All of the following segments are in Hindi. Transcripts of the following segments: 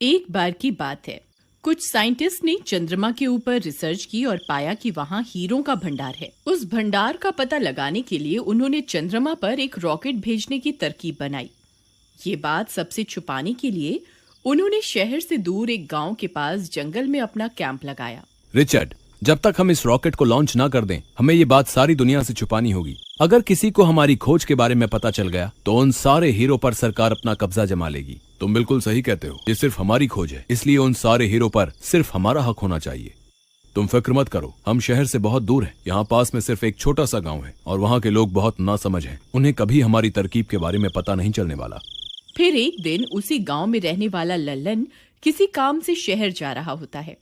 एक बार की बात है, कुछ साइंटिस्ट ने चंद्रमा के ऊपर रिसर्च की और पाया कि वहाँ हीरों का भंडार है। उस भंडार का पता लगाने के लिए उन्होंने चंद्रमा पर एक रॉकेट भेजने की तरकीब बनाई। ये बात सबसे छुपाने के लिए उन्होंने शहर से दूर एक गांव के पास जंगल में अपना कैंप लगाया। रिचर्ड, जब तक हम इस रॉकेट को लॉन्च ना कर दें, हमें ये बात सारी दुनिया से छुपानी होगी। अगर किसी को हमारी खोज के बारे में पता चल गया तो उन सारे हीरो पर सरकार अपना कब्जा जमा लेगी। तुम बिल्कुल सही कहते हो, ये सिर्फ हमारी खोज है, इसलिए उन सारे हीरो पर सिर्फ हमारा हक होना चाहिए। तुम फिक्र मत करो, हम शहर से बहुत दूर हैं। यहाँ पास में सिर्फ एक छोटा सा गाँव है और वहाँ के लोग बहुत नासमझ हैं। उन्हें कभी हमारी तरकीब के बारे में पता नहीं चलने वाला। फिर एक दिन उसी गांव में रहने वाला लल्लन किसी काम से शहर जा रहा होता है।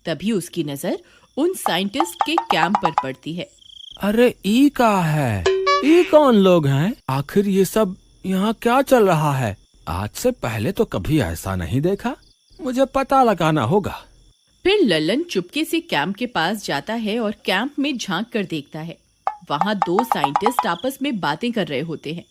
तभी उसकी नजर उन साइंटिस्ट के कैंप पर पड़ती है। अरे ई का है, ई कौन लोग हैं? आखिर ये सब यहाँ क्या चल रहा है? आज से पहले तो कभी ऐसा नहीं देखा, मुझे पता लगाना होगा। फिर लल्लन चुपके से कैंप के पास जाता है और कैंप में झांक कर देखता है। वहाँ दो साइंटिस्ट आपस में बातें कर रहे होते हैं।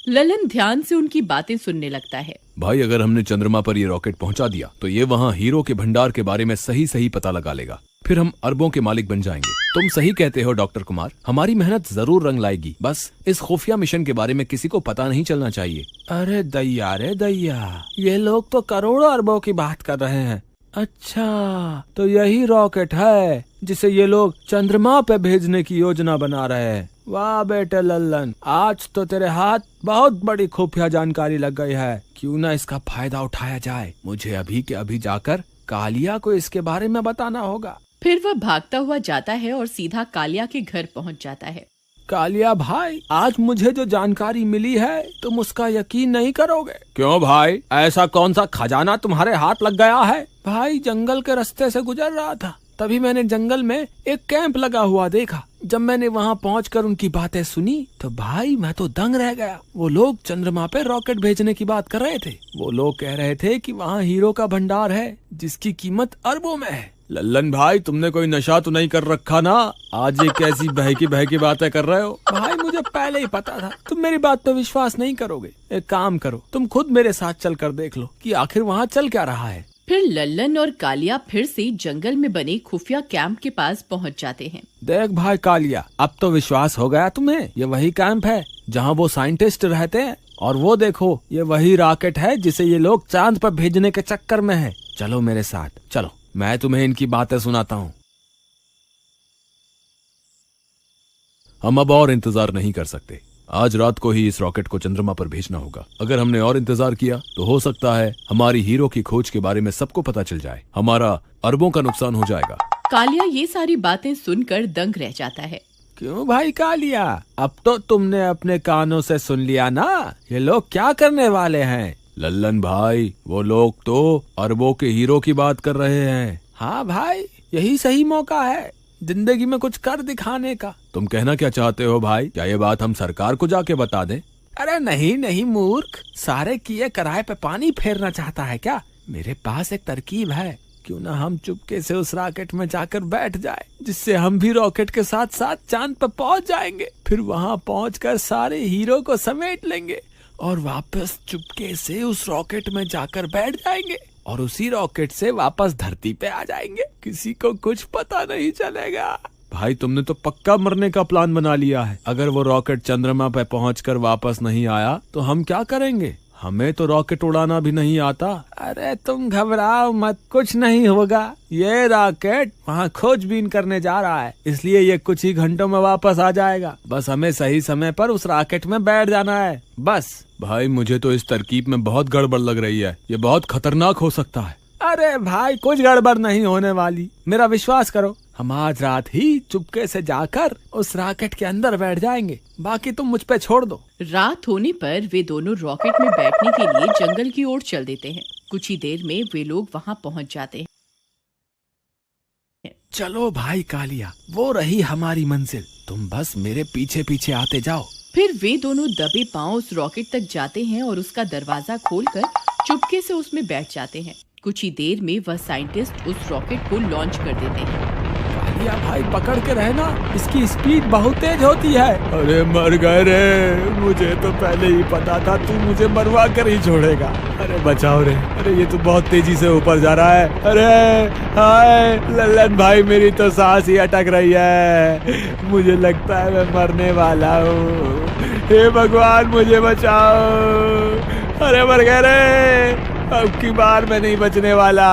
लल्लन ध्यान से उनकी बातें सुनने लगता है। भाई, अगर हमने चंद्रमा पर ये रॉकेट पहुंचा दिया तो ये वहाँ हीरो के भंडार के बारे में सही पता लगा लेगा। फिर हम अरबों के मालिक बन जाएंगे। तुम सही कहते हो डॉक्टर कुमार, हमारी मेहनत जरूर रंग लाएगी। बस इस खुफिया मिशन के बारे में किसी को पता नहीं चलना चाहिए। अरे दैया रे दैया, ये लोग तो करोड़ों अरबों की बात कर रहे हैं। अच्छा, तो यही रॉकेट है जिसे ये लोग चंद्रमा पे भेजने की योजना बना रहे हैं। वाह बेटे लल्लन, आज तो तेरे हाथ बहुत बड़ी खुफिया जानकारी लग गई है। क्यों ना इसका फायदा उठाया जाए। मुझे अभी के अभी जाकर कालिया को इसके बारे में बताना होगा। फिर वह भागता हुआ जाता है और सीधा कालिया के घर पहुंच जाता है। कालिया भाई, आज मुझे जो जानकारी मिली है तुम उसका यकीन नहीं करोगे। क्यों भाई, ऐसा कौन सा खजाना तुम्हारे हाथ लग गया है? भाई, जंगल के रास्ते से गुजर रहा था, तभी मैंने जंगल में एक कैंप लगा हुआ देखा। जब मैंने वहाँ पहुंचकर उनकी बातें सुनी तो भाई मैं तो दंग रह गया। वो लोग चंद्रमा पे रॉकेट भेजने की बात कर रहे थे। वो लोग कह रहे थे कि वहाँ हीरो का भंडार है जिसकी कीमत अरबों में है। लल्लन भाई, तुमने कोई नशा तो नहीं कर रखा ना? आज ये कैसी बहकी बातें कर रहे हो? भाई, मुझे पहले ही पता था तुम मेरी बात पे विश्वास नहीं करोगे। एक काम करो, तुम खुद मेरे साथ चल कर देख लो कि आखिर वहाँ चल क्या रहा है। फिर लल्लन और कालिया फिर से जंगल में बने खुफिया कैंप के पास पहुंच जाते हैं। देख भाई कालिया, अब तो विश्वास हो गया तुम्हें। ये वही कैंप है जहाँ वो साइंटिस्ट रहते हैं, और वो देखो, ये वही रॉकेट है जिसे ये लोग चांद पर भेजने के चक्कर में है। चलो मेरे साथ, चलो, मैं तुम्हें इनकी बातें सुनाता हूँ। हम अब और इंतजार नहीं कर सकते। आज रात को ही इस रॉकेट को चंद्रमा पर भेजना होगा। अगर हमने और इंतजार किया तो हो सकता है हमारी हीरो की खोज के बारे में सबको पता चल जाए। हमारा अरबों का नुकसान हो जाएगा। कालिया ये सारी बातें सुनकर दंग रह जाता है। क्यों भाई कालिया, अब तो तुमने अपने कानों से सुन लिया ना, ये लोग क्या करने वाले हैं? लल्लन भाई, वो लोग तो अरबों के हीरो की बात कर रहे हैं। हाँ भाई, यही सही मौका है जिंदगी में कुछ कर दिखाने का। तुम कहना क्या चाहते हो भाई? क्या ये बात हम सरकार को जाके बता दें? अरे नहीं मूर्ख, सारे किए कराए पे पानी फेरना चाहता है क्या? मेरे पास एक तरकीब है। क्यों ना हम चुपके से उस रॉकेट में जाकर बैठ जाए, जिससे हम भी रॉकेट के साथ साथ चांद पर पहुंच जाएंगे। फिर वहां पहुंचकर सारे हीरो को समेट लेंगे और वापस चुपके से उस रॉकेट में जाकर बैठ जाएंगे और उसी रॉकेट से वापस धरती पे आ जाएंगे। किसी को कुछ पता नहीं चलेगा। भाई, तुमने तो पक्का मरने का प्लान बना लिया है। अगर वो रॉकेट चंद्रमा पे पहुंचकर वापस नहीं आया तो हम क्या करेंगे? हमें तो रॉकेट उड़ाना भी नहीं आता। अरे तुम घबराओ मत, कुछ नहीं होगा। ये रॉकेट वहाँ खोजबीन करने जा रहा है, इसलिए ये कुछ ही घंटों में वापस आ जाएगा। बस हमें सही समय पर उस रॉकेट में बैठ जाना है, बस। भाई, मुझे तो इस तरकीब में बहुत गड़बड़ लग रही है। ये बहुत खतरनाक हो सकता है। अरे भाई, कुछ गड़बड़ नहीं होने वाली, मेरा विश्वास करो। हम आज रात ही चुपके से जाकर उस रॉकेट के अंदर बैठ जाएंगे, बाकी तुम मुझ पे छोड़ दो। रात होने पर वे दोनों रॉकेट में बैठने के लिए जंगल की ओर चल देते हैं। कुछ ही देर में वे लोग वहां पहुंच जाते हैं। चलो भाई कालिया, वो रही हमारी मंजिल, तुम बस मेरे पीछे पीछे आते जाओ। फिर वे दोनों दबे पांव उस रॉकेट तक जाते हैं और उसका दरवाजा खोलकर चुपके से उसमें बैठ जाते हैं। कुछ ही देर में वह साइंटिस्ट उस रॉकेट को लॉन्च कर देते हैं। कालिया भाई पकड़ के रहना, इसकी स्पीड बहुत तेज होती है। अरे मर गए रे, मुझे तो पहले ही पता था तू मुझे मरवा कर ही छोड़ेगा। अरे बचाओ रे, अरे ये तो बहुत तेजी से ऊपर जा रहा है। अरे हाय लल्लन भाई, मेरी तो सांस ही अटक रही है, मुझे लगता है मैं मरने वाला हूँ। हे भगवान मुझे बचाओ। अरे मर गए रे, अब की बार मैं नहीं बचने वाला।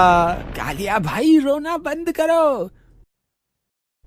कालिया भाई रोना बंद करो।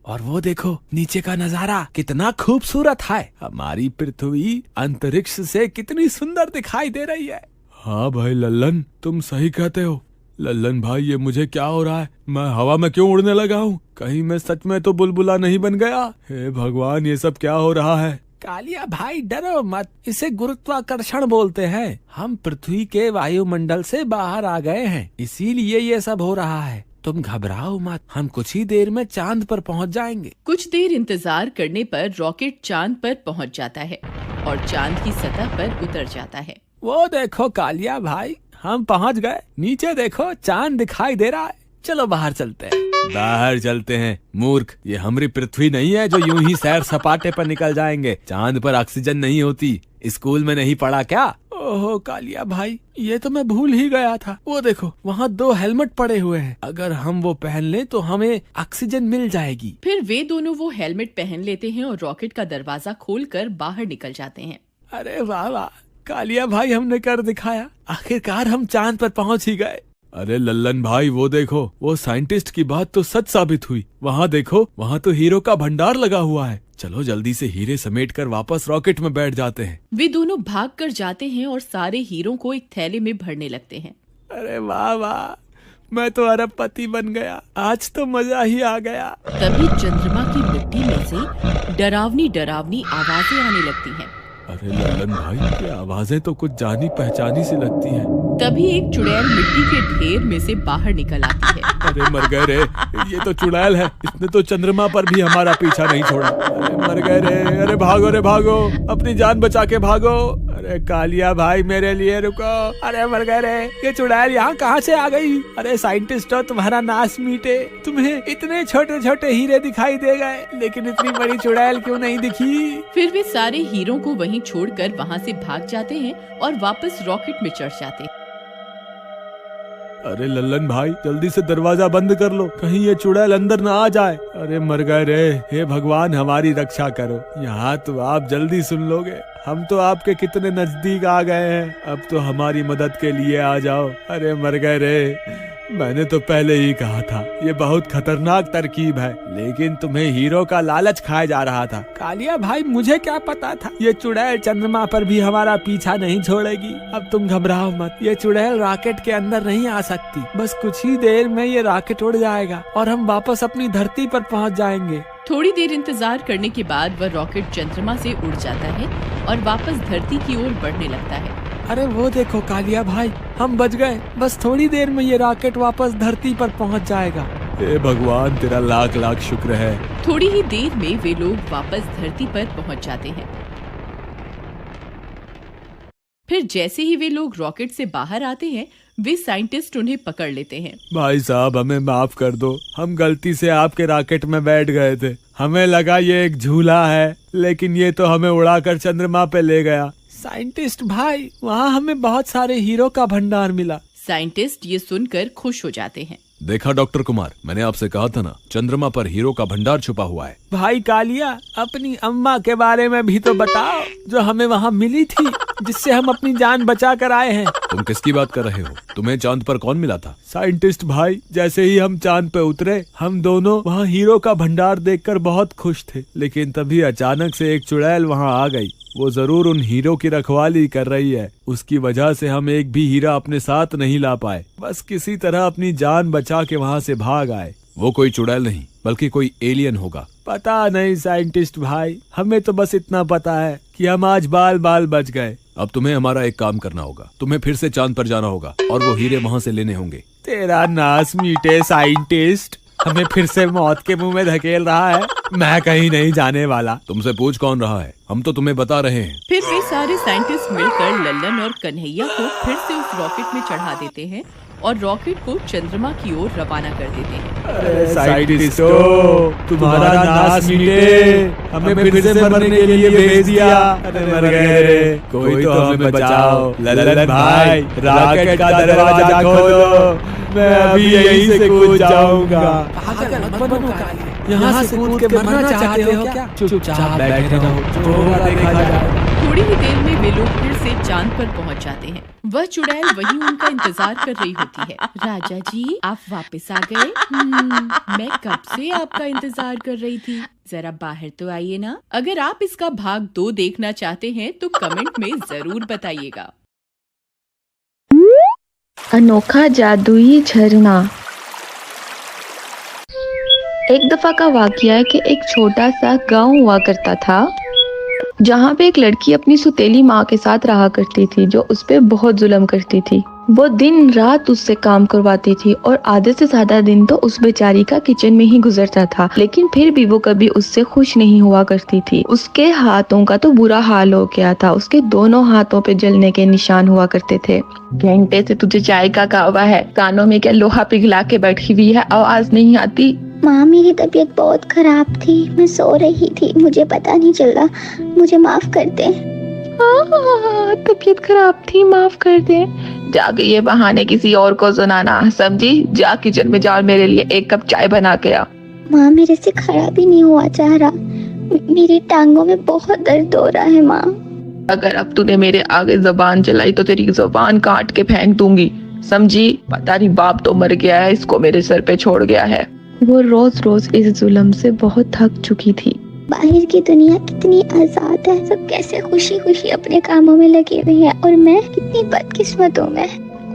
और वो देखो नीचे का नजारा कितना खूबसूरत है। हमारी पृथ्वी अंतरिक्ष से कितनी सुंदर दिखाई दे रही है। हाँ भाई लल्लन, तुम सही कहते हो। लल्लन भाई ये मुझे क्या हो रहा है, मैं हवा में क्यों उड़ने लगा हूँ? कहीं मैं सच में तो बुलबुला नहीं बन गया? हे भगवान ये सब क्या हो रहा है? कालिया भाई डरो मत, इसे गुरुत्वाकर्षण बोलते हैं। हम पृथ्वी के वायुमंडल से बाहर आ गए हैं, इसीलिए ये सब हो रहा है। तुम घबराओ मत, हम कुछ ही देर में चांद पर पहुंच जाएंगे। कुछ देर इंतजार करने पर रॉकेट चांद पर पहुंच जाता है और चांद की सतह पर उतर जाता है। वो देखो कालिया भाई, हम पहुंच गए। नीचे देखो चांद दिखाई दे रहा है। चलो बाहर चलते हैं। बाहर चलते हैं मूर्ख, ये हमारी पृथ्वी नहीं है जो यूं ही सैर सपाटे पर निकल जाएंगे। चांद पर ऑक्सीजन नहीं होती, स्कूल में नहीं पढ़ा क्या? ओहो कालिया भाई, ये तो मैं भूल ही गया था। वो देखो वहाँ 2 हेलमेट पड़े हुए हैं, अगर हम वो पहन लें तो हमें ऑक्सीजन मिल जाएगी। फिर वे दोनों वो हेलमेट पहन लेते हैं और रॉकेट का दरवाजा खोलकर बाहर निकल जाते हैं। अरे वाह वाह कालिया भाई, हमने कर दिखाया, आखिरकार हम चांद पर पहुंच ही गए। अरे लल्लन भाई वो देखो, वो साइंटिस्ट की बात तो सच साबित हुई। वहाँ देखो, वहाँ तो हीरो का भंडार लगा हुआ है। चलो जल्दी से हीरे समेटकर वापस रॉकेट में बैठ जाते हैं। वे दोनों भाग कर जाते हैं और सारे हीरो को एक थैले में भरने लगते हैं। अरे वाह वाह, मैं तो अरबपति बन गया, आज तो मजा ही आ गया। तभी चंद्रमा की मिट्टी में से डरावनी डरावनी आवाजें आने लगती हैं। अरे लल्लन भाई, ये आवाजें तो कुछ जानी पहचानी सी लगती हैं। तभी एक चुड़ैल मिट्टी के ढेर में से बाहर निकल आती है। अरे मर गए रे, ये तो चुड़ैल है, इसने तो चंद्रमा पर भी हमारा पीछा नहीं छोड़ा। अरे मर गए रे, अरे भागो रे भागो, अपनी जान बचा के भागो। अरे कालिया भाई मेरे लिए रुको। अरे मर गए रे, ये चुड़ैल यहाँ कहाँ से आ गई? अरे साइंटिस्ट हो, तुम्हारा नाश मीटे, तुम्हें इतने छोटे छोटे हीरे दिखाई दे गए, लेकिन इतनी बड़ी चुड़ैल क्यों नहीं दिखी? फिर वे सारे हीरो को वहीं छोड़कर वहाँ से भाग जाते हैं और वापस रॉकेट में चढ़ जाते हैं। अरे लल्लन भाई जल्दी से दरवाजा बंद कर लो, कहीं ये चुड़ैल अंदर ना आ जाए। अरे मर गए रे, हे भगवान हमारी रक्षा करो। यहाँ तो आप जल्दी सुन लोगे, हम तो आपके कितने नजदीक आ गए हैं, अब तो हमारी मदद के लिए आ जाओ। अरे मर गए रे, मैंने तो पहले ही कहा था ये बहुत खतरनाक तरकीब है, लेकिन तुम्हें हीरो का लालच खाया जा रहा था। कालिया भाई मुझे क्या पता था ये चुड़ैल चंद्रमा पर भी हमारा पीछा नहीं छोड़ेगी। अब तुम घबराओ मत, ये चुड़ैल रॉकेट के अंदर नहीं आ सकती, बस कुछ ही देर में ये रॉकेट उड़ जाएगा और हम वापस अपनी धरती पर पहुंच जाएंगे। थोड़ी देर इंतजार करने के बाद वह रॉकेट चंद्रमा से उड़ जाता है और वापस धरती की ओर बढ़ने लगता है। अरे वो देखो कालिया भाई, हम बच गए, बस थोड़ी देर में ये रॉकेट वापस धरती पर पहुंच जाएगा। हे भगवान तेरा लाख लाख शुक्र है। थोड़ी ही देर में वे लोग वापस धरती पर पहुंच जाते हैं। फिर जैसे ही वे लोग रॉकेट से बाहर आते हैं, वे साइंटिस्ट उन्हें पकड़ लेते हैं। भाई साहब हमें माफ कर दो, हम गलती से आपके रॉकेट में बैठ गए थे, हमें लगा ये एक झूला है, लेकिन ये तो हमें उड़ाकर चंद्रमा पे ले गया। साइंटिस्ट भाई वहाँ हमें बहुत सारे हीरो का भंडार मिला। साइंटिस्ट ये सुनकर खुश हो जाते हैं। देखा डॉक्टर कुमार, मैंने आपसे कहा था ना, चंद्रमा पर हीरो का भंडार छुपा हुआ है। भाई कालिया अपनी अम्मा के बारे में भी तो बताओ, जो हमें वहाँ मिली थी, जिससे हम अपनी जान बचा कर आए हैं। तुम किसकी बात कर रहे हो? तुम्हें चांद पर कौन मिला था? साइंटिस्ट भाई, जैसे ही हम चांद पे उतरे, हम दोनों वहाँ हीरो का भंडार देखकर बहुत खुश थे, लेकिन तभी अचानक से एक चुड़ैल वहाँ आ गई। वो जरूर उन हीरो की रखवाली कर रही है, उसकी वजह से हम एक भी हीरा अपने साथ नहीं ला पाए, बस किसी तरह अपनी जान बचा के वहाँ से भाग आए। वो कोई चुड़ैल नहीं बल्कि कोई एलियन होगा। पता नहीं साइंटिस्ट भाई, हमें तो बस इतना पता है कि हम आज बाल बाल बच गए। अब तुम्हें हमारा एक काम करना होगा, तुम्हें फिर से चांद पर जाना होगा और वो हीरे वहाँ से लेने होंगे। तेरा नाश मीटे साइंटिस्ट, हमें फिर से मौत के मुंह में धकेल रहा है। मैं कहीं नहीं जाने वाला। तुमसे पूछ कौन रहा है, हम तो तुम्हें बता रहे हैं। फिर वे सारे साइंटिस्ट मिलकर लल्लन और कन्हैया को फिर से उस रॉकेट में चढ़ा देते हैं और रॉकेट को चंद्रमा की ओर रवाना कर देते हैं। अरे साइंटिस्टों, तुम्हारा नाश मिटे, हमें फिर से मरने के लिए भेज दिया। अरे मर गए रे, कोई तो हमें बचाओ। ललन भाई, रॉकेट का दरवाजा खोलो, मैं अभी यहीं से कूद जाऊंगा। पागल मत बनो काली, यहाँ से कूद के मरना चाहते हो क्या? चुपचाप बैठे रहो, जो होगा देखा जाएगा। थोड़ी ही देर में वे लोग फिर से चांद पर पहुंच जाते हैं। वह चुड़ैल वही उनका इंतजार कर रही होती है। राजा जी, आप वापस आ गए? मैं कब से आपका इंतजार कर रही थी। जरा बाहर तो आइए ना। अगर आप इसका भाग 2 देखना चाहते हैं तो कमेंट में जरूर बताइएगा। अनोखा जादुई झरना। एक दफा का वाकया है कि एक छोटा सा गांव हुआ करता था, जहाँ पे एक लड़की अपनी सुतेली माँ के साथ रहा करती थी, जो उस पे बहुत जुल्म करती थी। वो दिन रात उससे काम करवाती थी और आधे से ज्यादा दिन तो उस बेचारी का किचन में ही गुजरता था, लेकिन फिर भी वो कभी उससे खुश नहीं हुआ करती थी। उसके हाथों का तो बुरा हाल हो गया था, उसके दोनों हाथों पे जलने के निशान हुआ करते थे। घंटे से तुझे चाय का कावा है, कानों में क्या लोहा पिघला के बैठी हुई है, आवाज नहीं आती? माँ, मेरी तबीयत बहुत खराब थी, मैं सो रही थी, मुझे पता नहीं चला, मुझे माफ कर दे। तबीयत खराब थी, माफ कर दे। जाके ये बहाने किसी और को सुनाना, समझी? जा किचन में जा और मेरे लिए 1 कप चाय बना के आ। माँ, मेरे से खड़ा भी नहीं हुआ जा रहा, मेरी टांगों में बहुत दर्द हो रहा है माँ। अगर अब तूने मेरे आगे जबान चलाई तो तेरी जबान काट के फेंक दूंगी, समझी? पता नहीं बाप तो मर गया है, इसको मेरे सर पे छोड़ गया है। वो रोज रोज इस जुल्म से बहुत थक चुकी थी। बाहर की दुनिया कितनी आजाद है, सब कैसे खुशी खुशी अपने कामों में लगे हुए हैं और मैं कितनी बदकिस्मत हूँ मैं।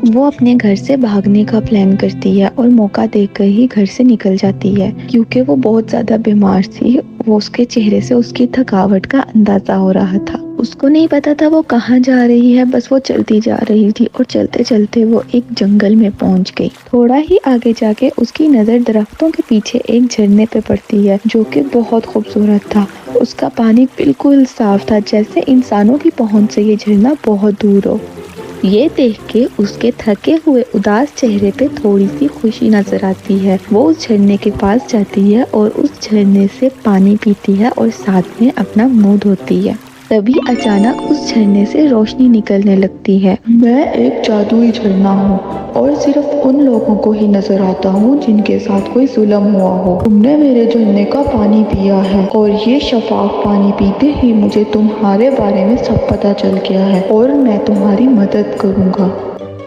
वो अपने घर से भागने का प्लान करती है और मौका देखकर ही घर से निकल जाती है, क्योंकि वो बहुत ज्यादा बीमार थी। वो उसके चेहरे से उसकी थकावट का अंदाजा हो रहा था। उसको नहीं पता था वो कहाँ जा रही है, बस वो चलती जा रही थी और चलते चलते वो एक जंगल में पहुंच गई। थोड़ा ही आगे जाके उसकी नजर दरख्तों के पीछे एक झरने पे पड़ती है, जो कि बहुत खूबसूरत था। उसका पानी बिल्कुल साफ था, जैसे इंसानों की पहुंच से ये झरना बहुत दूर हो। ये देख के उसके थके हुए उदास चेहरे पे थोड़ी सी खुशी नजर आती है। वो उस झरने के पास जाती है और उस झरने से पानी पीती है और साथ में अपना मुंह धोती है। तभी अचानक उस झरने से रोशनी निकलने लगती है। मैं एक जादुई झरना हूँ और सिर्फ उन लोगों को ही नजर आता हूँ जिनके साथ कोई जुल्म हुआ हो। तुमने मेरे झरने का पानी पिया है और ये शफाफ पानी पीते ही मुझे तुम्हारे बारे में सब पता चल गया है और मैं तुम्हारी मदद करूँगा।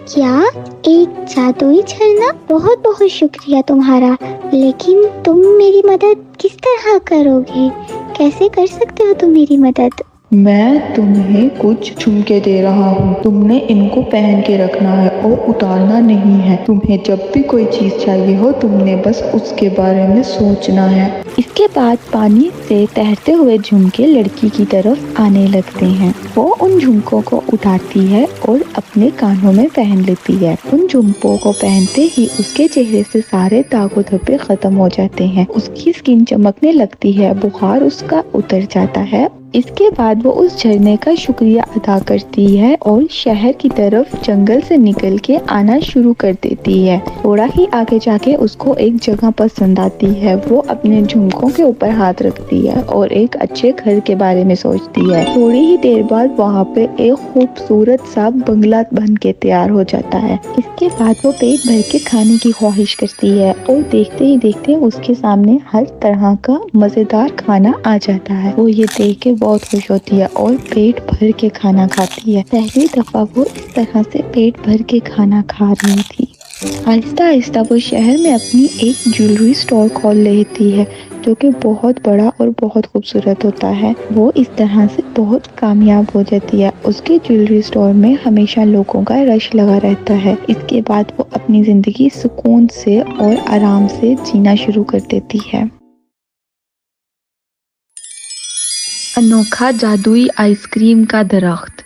क्या? एक जादुई झरना? बहुत बहुत शुक्रिया तुम्हारा, लेकिन तुम मेरी मदद किस तरह करोगे? कैसे कर सकते हो तुम मेरी मदद? मैं तुम्हें कुछ झुमके दे रहा हूँ, तुमने इनको पहन के रखना है और उतारना नहीं है। तुम्हें जब भी कोई चीज चाहिए हो तुमने बस उसके बारे में सोचना है। इसके बाद पानी से तैरते हुए झुमके लड़की की तरफ आने लगते हैं। वो उन झुमकों को उठाती है और अपने कानों में पहन लेती है। उन झुमकों को पहनते ही उसके चेहरे से सारे दागो धब्बे खत्म हो जाते हैं। उसकी स्किन चमकने लगती है, बुखार उसका उतर जाता है। इसके बाद वो उस झरने का शुक्रिया अदा करती है और शहर की तरफ जंगल से निकल के आना शुरू कर देती है। थोड़ा ही आगे जाके उसको एक जगह पसंद आती है। वो अपने झुमकों के ऊपर हाथ रखती है और एक अच्छे घर के बारे में सोचती है। थोड़ी ही देर बाद वहाँ पे एक खूबसूरत सा बंगला बन के तैयार हो जाता है। इसके बाद वो पेट भर के खाने की ख्वाहिश करती है और देखते ही देखते उसके सामने हर तरह का मजेदार खाना आ जाता है। वो ये देख के बहुत खुश होती है और पेट भर के खाना खाती है। पहली दफा वो इस तरह से पेट भर के खाना खा रही थी। आहिस्ता आहिस्ता वो शहर में अपनी एक ज्वेलरी स्टोर खोल लेती है, जो कि बहुत बड़ा और बहुत खूबसूरत होता है। वो इस तरह से बहुत कामयाब हो जाती है। उसके ज्वेलरी स्टोर में हमेशा लोगों का रश लगा रहता है। इसके बाद वो अपनी जिंदगी सुकून से और आराम से जीना शुरू कर देती है। अनोखा जादुई आइसक्रीम का दरख्त।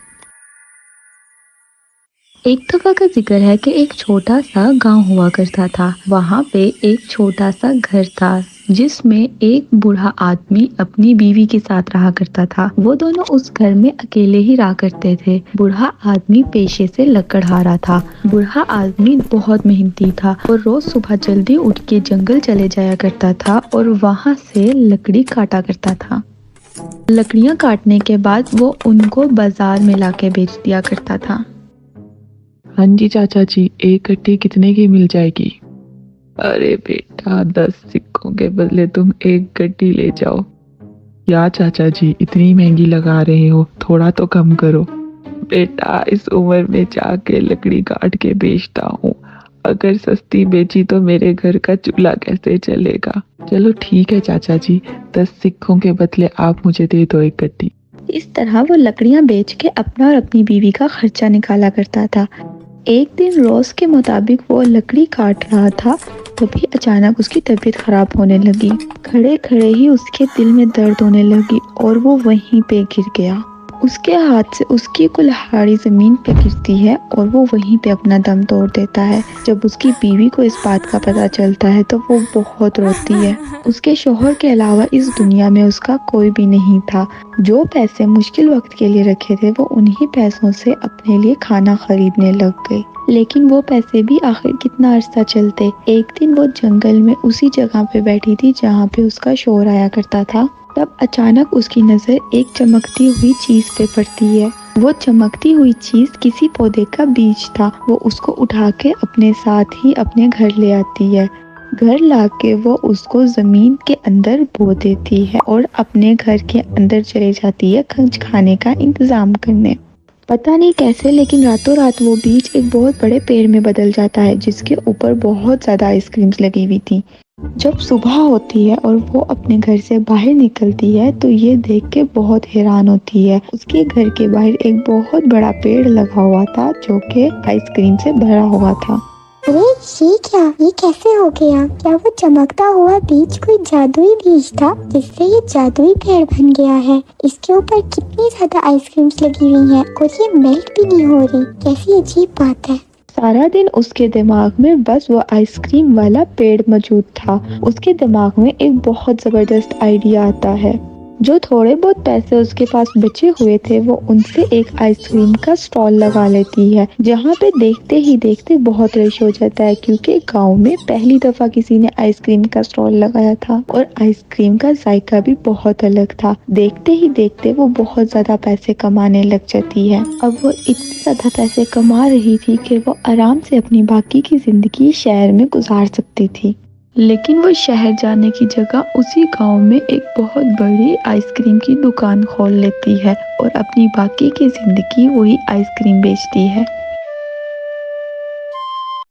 एक दफा का जिक्र है कि एक छोटा सा गांव हुआ करता था। वहाँ पे एक छोटा सा घर था जिसमें एक बूढ़ा आदमी अपनी बीवी के साथ रहा करता था। वो दोनों उस घर में अकेले ही रहा करते थे। बूढ़ा आदमी पेशे से लकड़हारा था। बूढ़ा आदमी बहुत मेहनती था और रोज सुबह जल्दी उठ के जंगल चले जाया करता था और वहाँ से लकड़ी काटा करता था। लकड़ियाँ काटने के बाद वो उनको बाजार में लाके बेच दिया करता था। हाँ जी चाचा जी, एक कट्टी कितने की मिल जाएगी? अरे बेटा, 10 सिक्कों के बदले तुम एक गड्डी ले जाओ। क्या चाचा जी, इतनी महंगी लगा रहे हो, थोड़ा तो कम करो। बेटा, इस उम्र में जाके लकड़ी काट के बेचता हूँ, अगर सस्ती बेची तो मेरे घर का चूल्हा कैसे चलेगा। चलो ठीक है चाचा जी, 10 सिक्कों के बदले आप मुझे दे दो एक गड्डी। इस तरह वो लकड़ियाँ बेच के अपना और अपनी बीवी का खर्चा निकाला करता था। एक दिन रोज के मुताबिक वो लकड़ी काट रहा था, तभी अचानक उसकी तबीयत खराब होने लगी। खड़े खड़े ही उसके दिल में दर्द होने लगी और वो वहीं पे गिर गया। उसके हाथ से उसकी कुल्हाड़ी जमीन पे गिरती है और वो वहीं पे अपना दम तोड़ देता है। जब उसकी बीवी को इस बात का पता चलता है तो वो बहुत रोती है। उसके शौहर के अलावा इस दुनिया में उसका कोई भी नहीं था। जो पैसे मुश्किल वक्त के लिए रखे थे वो उन्हीं पैसों से अपने लिए खाना खरीदने लग गई। लेकिन वो पैसे भी आखिर कितना अरसा चलते। एक दिन वो जंगल में उसी जगह पे बैठी थी जहाँ पे उसका शोर आया करता था। तब अचानक उसकी नजर एक चमकती हुई चीज पे पड़ती है। वो चमकती हुई चीज किसी पौधे का बीज था। वो उसको उठा के अपने साथ ही अपने घर ले आती है। घर लाके वो उसको जमीन के अंदर बो देती है और अपने घर के अंदर चले जाती है कुछ खाने का इंतजाम करने। पता नहीं कैसे, लेकिन रातों रात वो बीज एक बहुत बड़े पेड़ में बदल जाता है जिसके ऊपर बहुत ज्यादा आइसक्रीम्स लगी हुई थी। जब सुबह होती है और वो अपने घर से बाहर निकलती है तो ये देख के बहुत हैरान होती है। उसके घर के बाहर एक बहुत बड़ा पेड़ लगा हुआ था जो कि आइसक्रीम से भरा हुआ था। अरे ये क्या, ये कैसे हो गया? क्या वो चमकता हुआ बीज कोई जादुई बीज था जिससे ये जादुई पेड़ बन गया है? इसके ऊपर कितनी ज्यादा आइसक्रीम्स लगी हुई हैं और ये मेल्ट भी नहीं हो रही। कैसी अजीब बात है। सारा दिन उसके दिमाग में बस वो आइसक्रीम वाला पेड़ मौजूद था। उसके दिमाग में एक बहुत जबरदस्त आइडिया आता है। जो थोड़े बहुत पैसे उसके पास बचे हुए थे वो उनसे एक आइसक्रीम का स्टॉल लगा लेती है, जहाँ पे देखते ही देखते बहुत रश हो जाता है क्योंकि गांव में पहली दफा किसी ने आइसक्रीम का स्टॉल लगाया था और आइसक्रीम का जायका भी बहुत अलग था। देखते ही देखते वो बहुत ज्यादा पैसे कमाने लग जाती है। अब वो इतने ज्यादा पैसे कमा रही थी कि वो आराम से अपनी बाकी की जिंदगी शहर में गुजार सकती थी। लेकिन वो शहर जाने की जगह उसी गांव में एक बहुत बड़ी आइसक्रीम की दुकान खोल लेती है और अपनी बाकी की जिंदगी वही आइसक्रीम बेचती है।